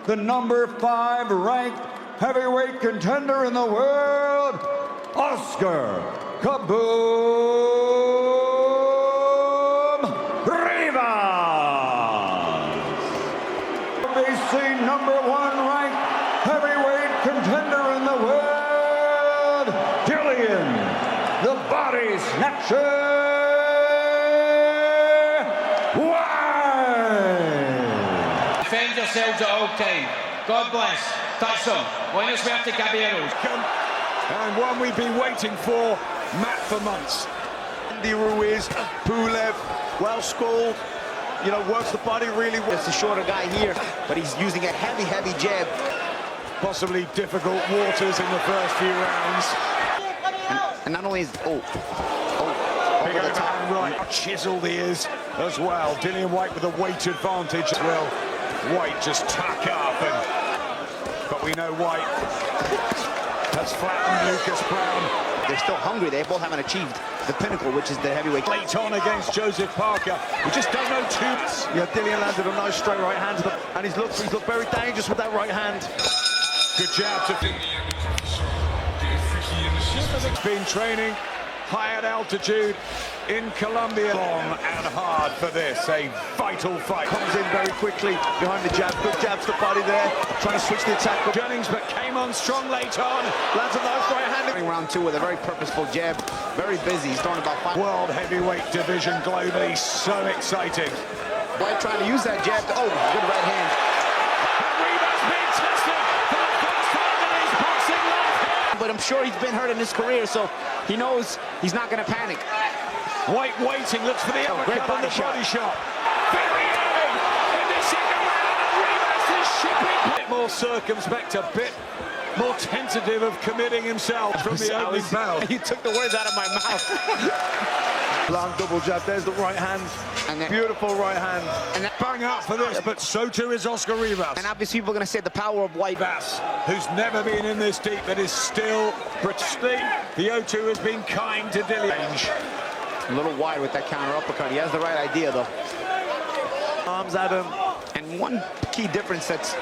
the #5 ranked heavyweight contender in the world, Oscar Kaboom Rivas. BC #1 ranked heavyweight contender in the world, Dillian, the Body Snatcher Whyte. Defend yourselves at all time. God bless. Tyson, buenos suerte, caballeros. And one we've been waiting for, Matt, for months. Andy Ruiz, Pulev, well schooled, you know, works the body really well. It's a shorter guy here, but he's using a heavy jab. Possibly difficult waters in the first few rounds. And not only is Big over the top. overhand right, chiseled he is as well. Dillian Whyte with a weight advantage as well. Whyte just tuck up, but we know Whyte has flattened Lucas Brown. They're still hungry. They both haven't achieved the pinnacle, which is the heavyweight. Late on against Joseph Parker. We just don't know too much. Yeah, Dillian landed a nice straight right hand, and he's looked very dangerous with that right hand. Good job to He's been training high at altitude in Colombia. Long and hard for this, a vital fight. Comes in very quickly behind the jab. Good jab to the body there. Trying to switch the attack. Jennings, but came on strong late on. Lands a nice right hand. Round 2 with a very purposeful jab. Very busy. He's throwing about 5. World heavyweight division globally, so exciting. Whyte trying to use that jab to, good right hand. Rivas being tested for the first time in his boxing life. But I'm sure he's been hurt in his career, so he knows he's not going to panic. Whyte waiting, looks for the great uppercut and the body shot. Very in the second round, Rivas is shipping. A bit more circumspect, a bit more tentative of committing himself from the opening bell. You took the words out of my mouth. Long double jab. There's the right hand. And then, beautiful right hand. And then, Bang up for this, but so too is Oscar Rivas. and obviously people are going to say the power of Whyte. Rivas, who's never been in this deep, but is still British. The O2 has been kind to Dillian. A little wide with that counter uppercut. He has the right idea, though. Arms at him. And one key difference that's...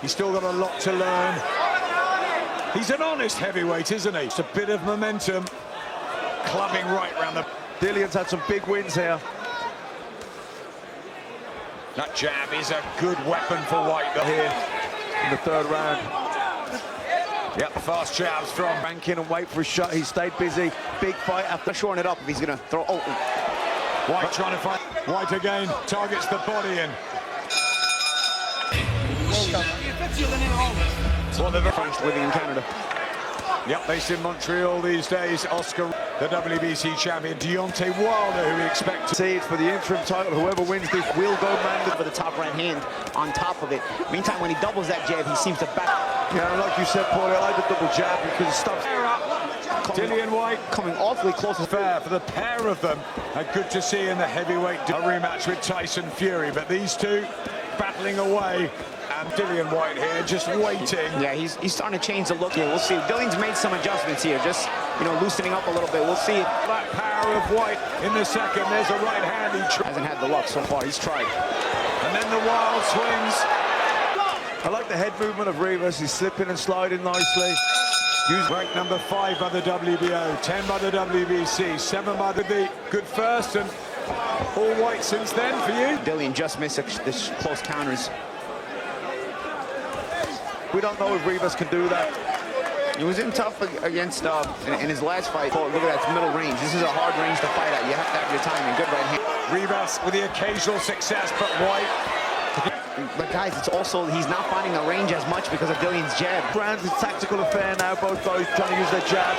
He's still got a lot to learn. He's an honest heavyweight, isn't he? It's a bit of momentum. Clubbing right round the... Dillian's had some big wins here. That jab is a good weapon for Whyte here In the third round. Yep, fast jabs from... Bank in and wait for a shot. He stayed busy. Big fight after shoring it up if he's going to throw... Whyte trying to fight. Whyte again targets the body in. Well, they're French living in Canada. Yep, based in Montreal these days. Oscar, the WBC champion, Deontay Wilder, who we expect to see it for the interim title. Whoever wins this will go mandate for the top right hand on top of it. Meantime, when he doubles that jab, he seems to back. Yeah, like you said, Paulie, I like the double jab because it stops. Dillian Whyte coming awfully close. Fair for the pair of them. Good to see in the heavyweight rematch with Tyson Fury, but these two battling away. And Dillian Whyte here just waiting. Yeah, he's starting to change the look here. We'll see. Dillian's made some adjustments here, just, you know, loosening up a little bit. We'll see. That power of Whyte in the second. There's a right hand. He hasn't had the luck so far. He's tried. And then the wild swings. I like the head movement of Rivas. He's slipping and sliding nicely. Ranked #5 by the WBO, 10 by the WBC, 7 by the good first, and all Whyte since then for you. Dillian just missed this close counters. We don't know if Rivas can do that. He was in tough against in his last fight. Oh, look at that, it's middle range. This is a hard range to fight at. You have to have your timing. Good right hand. Rivas with the occasional success, but Whyte. But guys, it's also he's not finding the range as much because of Dillian's jab. Brand's a tactical affair now. Both guys trying to use their jab.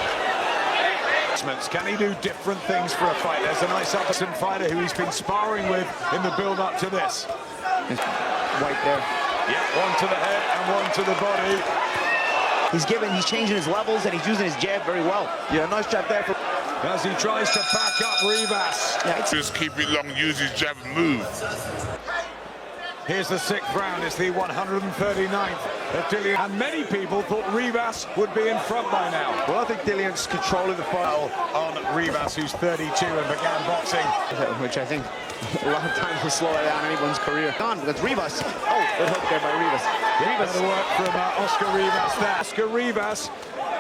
Can he do different things for a fight? There's a nice opposite fighter who he's been sparring with in the build-up to this. Whyte there. Yeah, one to the head and one to the body. He's changing his levels and he's using his jab very well. Yeah, nice jab there. As he tries to back up Rivas. Yeah, just keep it long, use his jab and move. Here's the 6th round. It's the 139th of Dillian. And many people thought Rivas would be in front by now. Well, I think Dillian's controlling the fight. On Rivas, who's 32 and began boxing. Which I think a lot of times will slow down anyone's career. Gone, that's Rivas. Oh, good hook there by Rivas. Rivas. Better work from Oscar Rivas there. Oscar Rivas,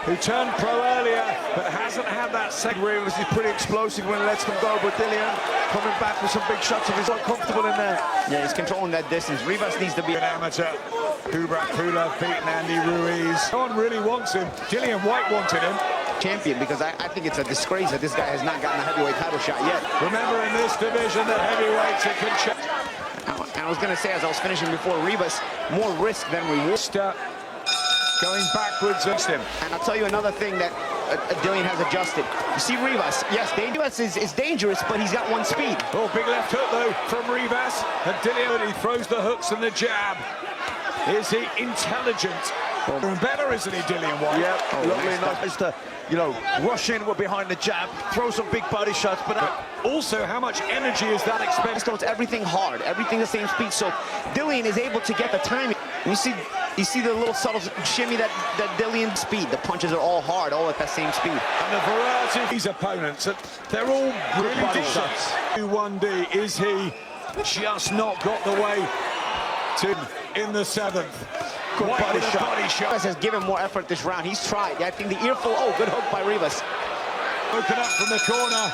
who turned pro earlier, but hasn't had that second. Rivas is pretty explosive when he lets them go, but Dillian coming back with some big shots. He's not comfortable in there. Yeah, he's controlling that distance. Rivas needs to be An amateur. Pulev beating Andy Ruiz. No one really wants him. Dillian Whyte wanted him. champion, because I think it's a disgrace that this guy has not gotten a heavyweight title shot yet. Remember, in this division, the heavyweights, it can check. And I was going to say, as I was finishing before, Rivas, more risk than reward. Going backwards against him. And I'll tell you another thing that Dillian has adjusted. You see Rivas, yes, Rivas is dangerous, but he's got one speed. Oh, big left hook, though, from Rivas. And Dillian, he throws the hooks and the jab. Is he intelligent? Better, isn't he, Dillian Whyte? Yeah, lovely nice enough to, you know, rush in behind the jab, throw some big body shots, but also, how much energy is that expended? So it's everything hard, everything the same speed. So Dillian is able to get the timing. And you see the little subtle shimmy that Dillian speed. The punches are all hard, all at that same speed. And the variety of his opponents, they're all really body decent. shots. 1D, is he just not got the way to in the seventh? Good body shot. Rivas has given more effort this round. He's tried. I think the earful. Oh, good hook by Rivas. Open up from the corner,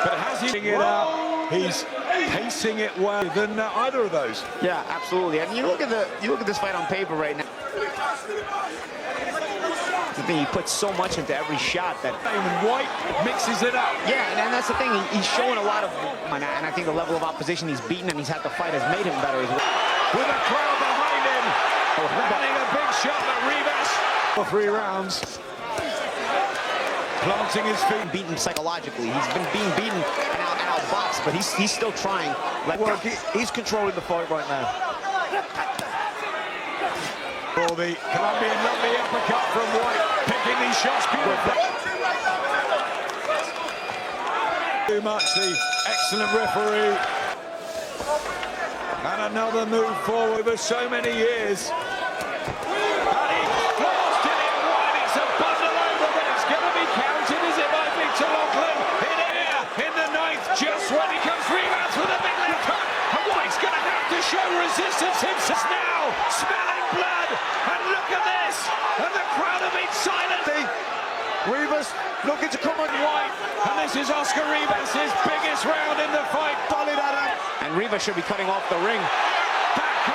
but has he it out? He's pacing it well than either of those. Yeah, absolutely. And you look at this fight on paper right now. The thing, he puts so much into every shot that. And Whyte mixes it up. Yeah, and that's the thing. He's showing a lot of, and I think the level of opposition he's beaten and he's had to fight has made him better as well. With a crowd behind him, landing a big shot at Rivas. 3 rounds. Planting his feet. Beaten psychologically. He's been being beaten and outboxed, but he's still trying. He's controlling the fight right now. For the Colombian, lovely uppercut from Whyte, picking these shots beautifully. Too much, the excellent referee. And another move forward for so many years. And he floors Dillian Whyte. It's a bundle over, but it's going to be counted, is it, by Victor Lachlan? In the 9th, just when he comes Rivas with a big left hook. And White's going to have to show resistance himself now. Smelling blood. And look at this. And the crowd have been silent. Rivas looking to come on Whyte. And this is Oscar Rivas, his biggest round in the fight. Solid at him. And Rivas should be cutting off the ring.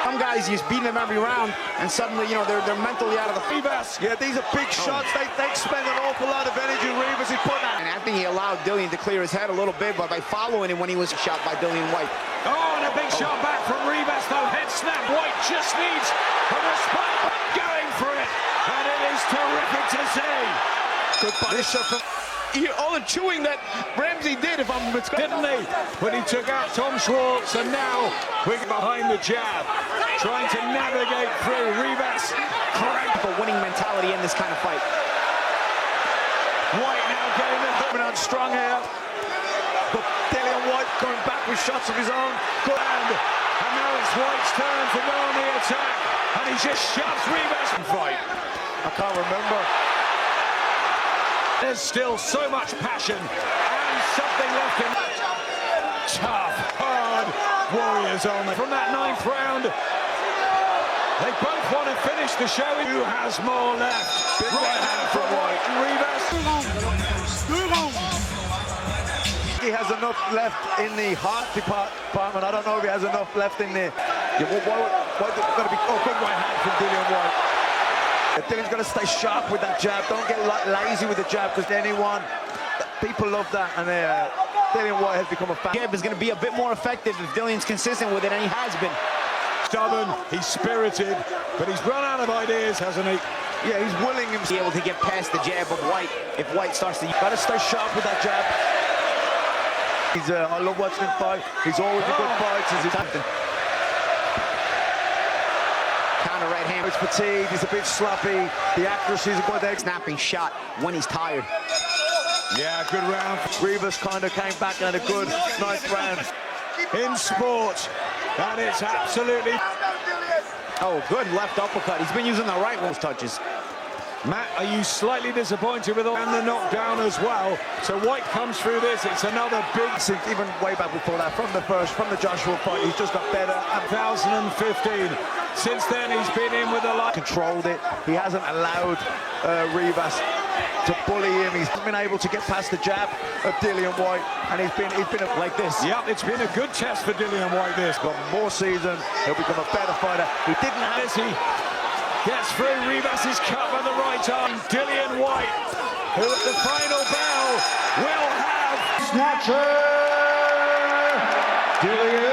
Some guys, he's beating them every round, and suddenly, you know, they're mentally out of the Rivas. Yeah, these are big shots. They expend an awful lot of energy. Rivas is putting out. And I think he allowed Dillian to clear his head a little bit, but by following him when he was shot by Dillian Whyte. Oh, and a big shot back from Rivas, though. Head snap. Whyte just needs a response. Going for it. And it is terrific to see. Good body shot from... All the chewing that Ramsey did, if I'm mistaken. Didn't he? When he took out Tom Schwartz, and now we're behind the jab, trying to navigate through. Rivas, A winning mentality in this kind of fight. Whyte now getting the hook. Coming on strong here. But Dillian Whyte going back with shots of his own. Good hand. And now it's Whyte's turn to go on the attack. And he just shoves Rivas in fight. I can't remember. There's still so much passion and something left in. Tough, hard warriors on from that 9th round. They both want to finish the show. Who has more left? Big right hand from Whyte. Rivas. He has enough left in the heart department. I don't know if he has enough left in there. Yeah, why got to be? Oh, good right hand from Dillian Whyte. Dillian's got to stay sharp with that jab. Don't get lazy with the jab, because people love that, and Dillian Whyte has become a fan. Jab is going to be a bit more effective if Dillian's consistent with it, and he has been. Stubborn, he's spirited, but he's run out of ideas, hasn't he? Yeah, he's willing himself. Be able to get past the jab of Whyte if Whyte starts to. Got to stay sharp with that jab. I love watching him fight. He's always a good fighter. Counter right hand. He's fatigued, he's a bit sloppy. The accuracy is a good Snapping shot when he's tired. Yeah, good round. Rivas kind of came back and had a good 9th round. In sport, and it's absolutely... Oh, good left uppercut. He's been using the right one's touches. Matt, are you slightly disappointed with and the knockdown as well? So Whyte comes through this, it's another big... Even way back before that, from the Joshua fight, he's just got better. 2015, Since then, he's been in with a lot. Controlled it. He hasn't allowed Rivas to bully him. He's been able to get past the jab of Dillian Whyte, and he's been like this. Yep, it's been a good test for Dillian Whyte. This Got more season. He'll become a better fighter. He didn't have. as he gets through Rivas' cut by the right arm. Dillian Whyte, who at the final bell will have Snatcher! Dillian